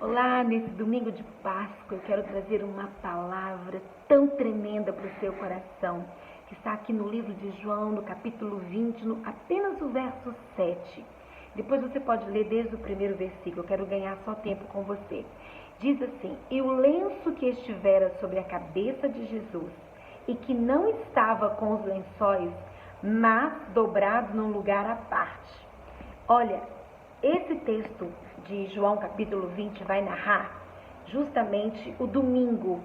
Olá, nesse domingo de Páscoa eu quero trazer uma palavra tão tremenda para o seu coração, que está aqui no livro de João, no capítulo 20, apenas o verso 7. Depois você pode ler desde o primeiro versículo, eu quero ganhar só tempo com você. Diz assim: e o lenço que estivera sobre a cabeça de Jesus, e que não estava com os lençóis, mas dobrado num lugar à parte. Olha, esse texto de João capítulo 20 vai narrar justamente o domingo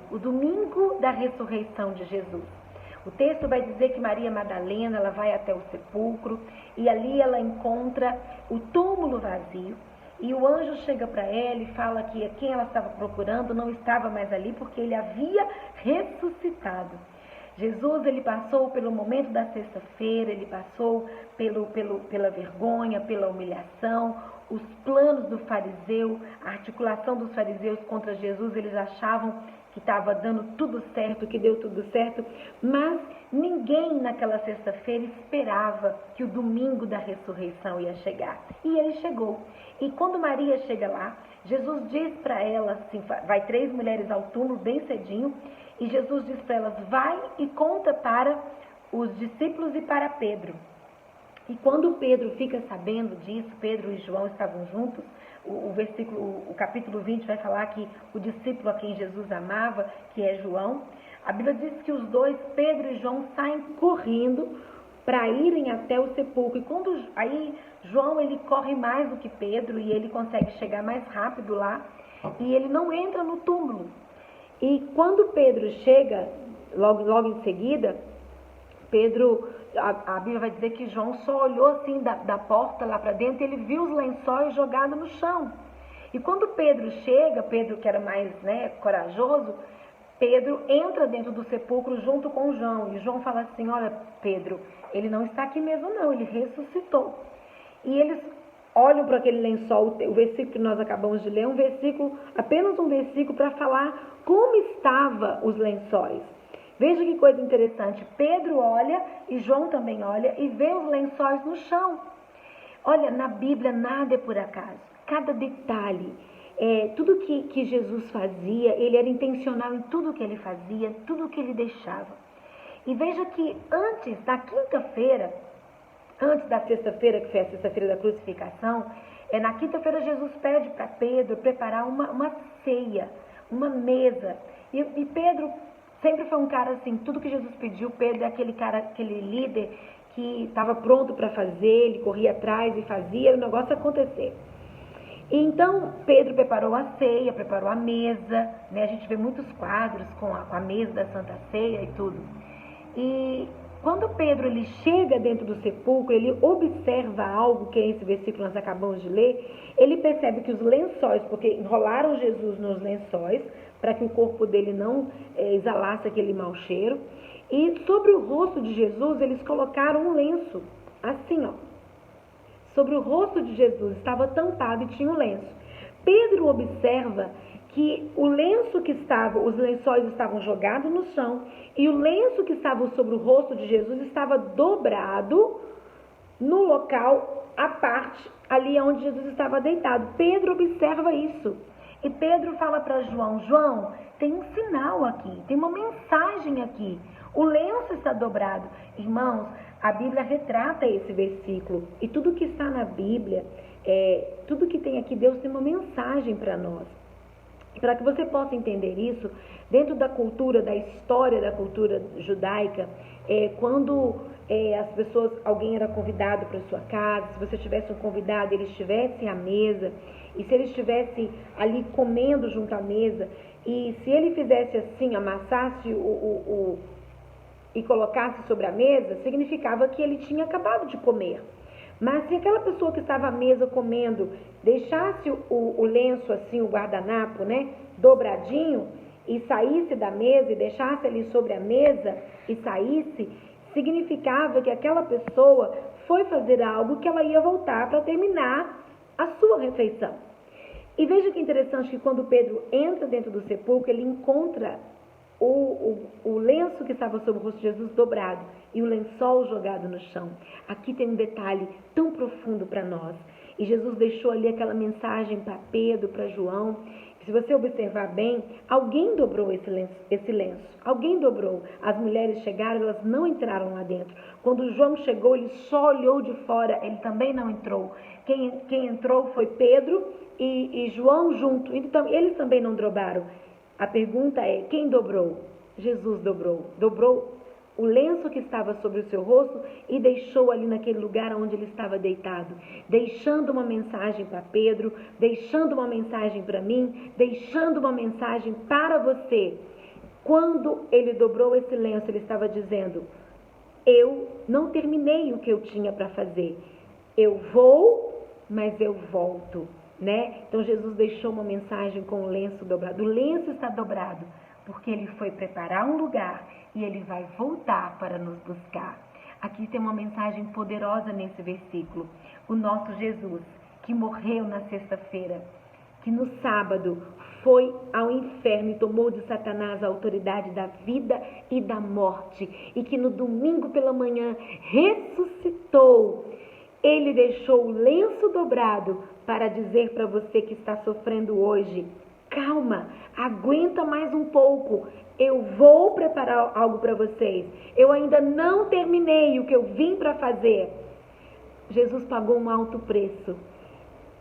da ressurreição de Jesus. O texto vai dizer que Maria Madalena, ela vai até o sepulcro e ali ela encontra o túmulo vazio e o anjo chega para ela e fala que quem ela estava procurando não estava mais ali porque ele havia ressuscitado. Jesus, ele passou pelo momento da sexta-feira, ele passou pela vergonha, pela humilhação, os planos do fariseu, a articulação dos fariseus contra Jesus, eles achavam que estava dando tudo certo, que deu tudo certo, mas ninguém naquela sexta-feira esperava que o domingo da ressurreição ia chegar. E ele chegou. E quando Maria chega lá, Jesus diz para ela, assim, vai 3 mulheres ao túmulo bem cedinho, e Jesus diz para elas, vai e conta para os discípulos e para Pedro. E quando Pedro fica sabendo disso, Pedro e João estavam juntos, o capítulo 20 vai falar que o discípulo a quem Jesus amava, que é João, a Bíblia diz que os dois, Pedro e João, saem correndo para irem até o sepulcro. E aí João, ele corre mais do que Pedro e ele consegue chegar mais rápido lá e ele não entra no túmulo. E quando Pedro chega, logo em seguida, a Bíblia vai dizer que João só olhou assim da porta lá para dentro e ele viu os lençóis jogados no chão. E quando Pedro chega, Pedro que era mais corajoso, Pedro entra dentro do sepulcro junto com João. E João fala assim, olha Pedro, ele não está aqui mesmo não, ele ressuscitou. E eles olham para aquele lençol, o versículo que nós acabamos de ler, apenas um versículo para falar como estavam os lençóis. Veja que coisa interessante, Pedro olha e João também olha e vê os lençóis no chão. Olha, na Bíblia nada é por acaso, cada detalhe, tudo que Jesus fazia, ele era intencional em tudo que ele fazia, tudo que ele deixava. E veja que antes da sexta-feira, que foi a sexta-feira da crucificação, na quinta-feira Jesus pede para Pedro preparar uma ceia, uma mesa. E Pedro sempre foi um cara assim, tudo que Jesus pediu, Pedro é aquele cara, aquele líder que estava pronto para fazer, ele corria atrás e fazia o negócio acontecer. E então Pedro preparou a ceia, preparou a mesa, né? A gente vê muitos quadros com a mesa da Santa Ceia e tudo. E quando Pedro ele chega dentro do sepulcro, ele observa algo, que é esse versículo que nós acabamos de ler, ele percebe que os lençóis, porque enrolaram Jesus nos lençóis, para que o corpo dele não exalasse aquele mau cheiro, e sobre o rosto de Jesus eles colocaram um lenço, assim ó, sobre o rosto de Jesus estava tampado e tinha um lenço. Pedro observa que os lençóis estavam jogados no chão e o lenço que estava sobre o rosto de Jesus estava dobrado no local à parte, ali onde Jesus estava deitado. Pedro observa isso. E Pedro fala para João, João, tem um sinal aqui, tem uma mensagem aqui. O lenço está dobrado. Irmãos, a Bíblia retrata esse versículo. E tudo que está na Bíblia, tudo que tem aqui, Deus tem uma mensagem para nós. Para que você possa entender isso, dentro da cultura, da história da cultura judaica, quando alguém era convidado para sua casa, se você tivesse um convidado, eles estivessem à mesa, e se ele estivesse ali comendo junto à mesa, e se ele fizesse assim, amassasse e colocasse sobre a mesa, significava que ele tinha acabado de comer. Mas se aquela pessoa que estava à mesa comendo deixasse o lenço assim, o guardanapo, né, dobradinho, e saísse da mesa e deixasse ali sobre a mesa e saísse, significava que aquela pessoa foi fazer algo que ela ia voltar para terminar a sua refeição. E veja que interessante que quando Pedro entra dentro do sepulcro, ele encontra o lenço que estava sobre o rosto de Jesus dobrado e o lençol jogado no chão. Aqui tem um detalhe tão profundo para nós. E Jesus deixou ali aquela mensagem para Pedro, para João. Se você observar bem, alguém dobrou esse lenço. Alguém dobrou. As mulheres chegaram, elas não entraram lá dentro. Quando João chegou, ele só olhou de fora, ele também não entrou. Quem entrou foi Pedro e João junto. Então, eles também não dobraram. A pergunta é, quem dobrou? Jesus dobrou. Dobrou o lenço que estava sobre o seu rosto e deixou ali naquele lugar onde ele estava deitado, deixando uma mensagem para Pedro, deixando uma mensagem para mim, deixando uma mensagem para você. Quando ele dobrou esse lenço, ele estava dizendo, eu não terminei o que eu tinha para fazer, eu vou, mas eu volto, né? Então Jesus deixou uma mensagem com o lenço dobrado. O lenço está dobrado porque ele foi preparar um lugar e ele vai voltar para nos buscar. Aqui tem uma mensagem poderosa nesse versículo. O nosso Jesus, que morreu na sexta-feira, que no sábado foi ao inferno e tomou de Satanás a autoridade da vida e da morte, e que no domingo pela manhã ressuscitou. Ele deixou o lenço dobrado para dizer para você que está sofrendo hoje, calma, aguenta mais um pouco, eu vou preparar algo para vocês, eu ainda não terminei o que eu vim para fazer. Jesus pagou um alto preço,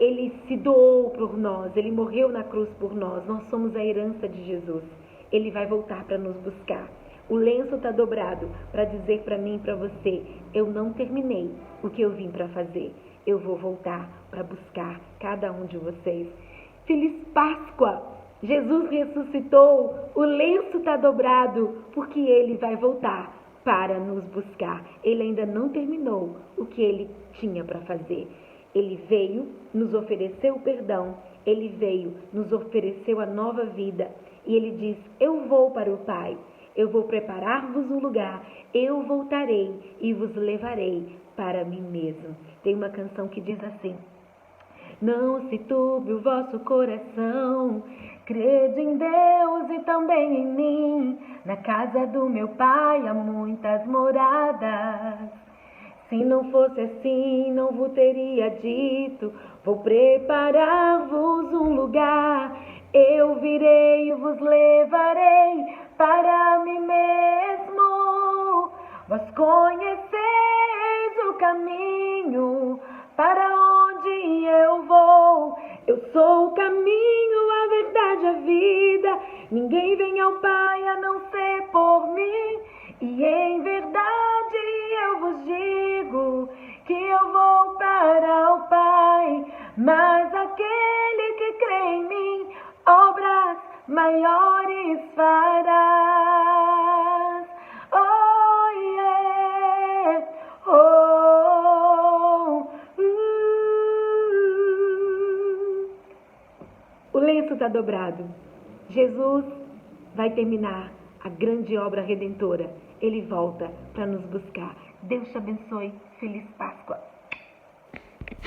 ele se doou por nós, ele morreu na cruz por nós, nós somos a herança de Jesus, ele vai voltar para nos buscar. O lenço está dobrado para dizer para mim e para você, eu não terminei o que eu vim para fazer, eu vou voltar para buscar cada um de vocês. Feliz Páscoa! Jesus ressuscitou, o lenço está dobrado, porque ele vai voltar para nos buscar. Ele ainda não terminou o que ele tinha para fazer. Ele veio, nos ofereceu o perdão, ele veio, nos ofereceu a nova vida. E ele diz, eu vou para o Pai, eu vou preparar-vos um lugar, eu voltarei e vos levarei para mim mesmo. Tem uma canção que diz assim, não se turbe o vosso coração, crede em Deus e também em mim. Na casa do meu Pai há muitas moradas. Se não fosse assim, não vos teria dito, vou preparar-vos um lugar. Eu virei e vos levarei para mim mesmo. Vós conheceis o caminho para onde eu vou. Eu sou o caminho, a verdade, a vida. Ninguém vem ao Pai a não ser por mim. E em verdade eu vos digo que eu vou para o Pai. Mas aquele que crê em mim, obras maiores farás. Oh, yeah. O lenço está dobrado. Jesus vai terminar a grande obra redentora. Ele volta para nos buscar. Deus te abençoe. Feliz Páscoa.